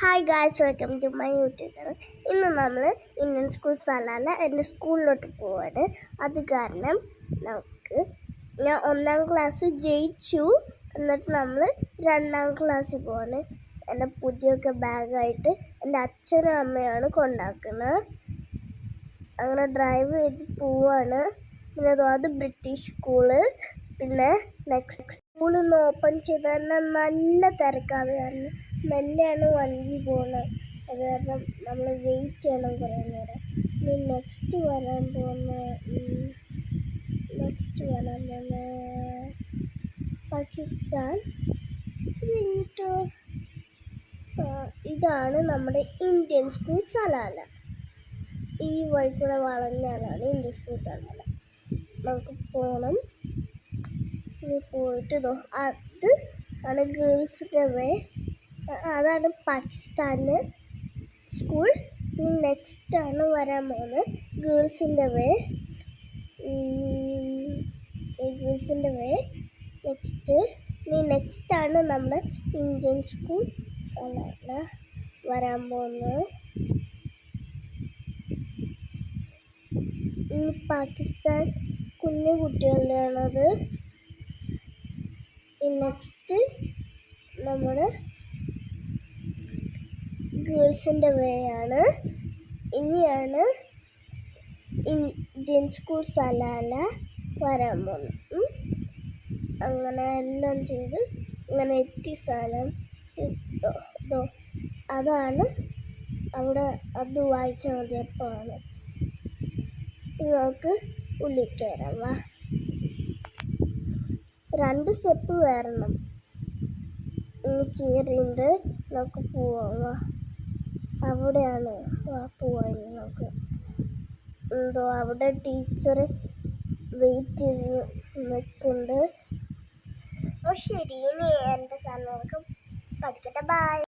Hi guys, welcome to my YouTube channel. ഇന്ന് നമ്മൾ Indian school സ്ഥലമല്ല, എൻ്റെ സ്കൂളിലോട്ട് പോവാണ്. അത് കാരണം ഞാൻ 1ാം ക്ലാസ് ജയിച്ചു. എന്നിട്ട് നമ്മൾ 2ാം ക്ലാസ്സിൽ പോവാണ്. എൻ്റെ പുതിയൊക്കെ ബാഗായിട്ട് എൻ്റെ അച്ഛനും അമ്മയാണ് കൊണ്ടാക്കുന്നത്. അങ്ങനെ ഡ്രൈവ് ചെയ്ത് പോവാണ്. പിന്നെ അത് ബ്രിട്ടീഷ് സ്കൂള്. പിന്നെ നെക്സ്റ്റ് സ്കൂളിൽ നിന്ന് ഓപ്പൺ ചെയ്ത് തന്നെ നല്ല തിരക്കാണ്. കാരണം മെല്ലെയാണ് വണ്ടി പോകുന്നത്. അത് കാരണം നമ്മൾ വെയിറ്റ് ചെയ്യണം കുറേ നേരം. ഇനി നെക്സ്റ്റ് വരാൻ പോകുന്ന പാകിസ്ഥാൻ. ഇത് കഴിഞ്ഞിട്ടോ ഇതാണ് നമ്മുടെ ഇന്ത്യൻ സ്കൂൾ സലാല. ഈ വഴിക്കൂടെ വളഞ്ഞാലാണ് ഇന്ത്യൻ സ്കൂൾ സലാല. നമുക്ക് പോകണം. ഇനി പോയിട്ട് അത് ആണ് ഗേൾസിൻ്റെ വേ. അതാണ് പാകിസ്ഥാന് സ്കൂൾ. നെക്സ്റ്റ് ആണ് വരാൻ പോകുന്നത് ഗേൾസിൻ്റെ വേ. നെക്സ്റ്റ് ആണ് നമ്മുടെ ഇന്ത്യൻ സ്കൂൾ സലാല വരാൻ പോകുന്നത്. ഈ പാകിസ്ഥാൻ കുഞ്ഞു കുട്ടികളുടെയാണത്. നെക്സ്റ്റ് നമ്മുടെ ഗേൾസിൻ്റെ വേ ആണ്. ഇനിയാണ് ഇന്ത്യൻ സ്കൂൾ സലാല വരാൻ പോകുന്നത്. അങ്ങനെ എല്ലാം ചെയ്ത് ഇങ്ങനെ എത്തി സ്ഥലം അതാണ് അവിടെ. അത് വായിച്ചാൽ മതി എപ്പോഴാണ്. നമുക്ക് ഉള്ളിൽ കയറാം. വാ, 2 സ്റ്റെപ്പ് കയറണം. കയറിയിട്ട് നമുക്ക് പോവാം. വാ, അവിടെയാണ്. വാ, പോവാം. നമുക്ക് അവിടെ ടീച്ചർ വെയിറ്റ് ചെയ്ത് നിൽക്കുന്നുണ്ട്. ശരി, ഇനി എൻ്റെ സാധനങ്ങൾക്ക് പഠിക്കട്ടെ. ബൈ.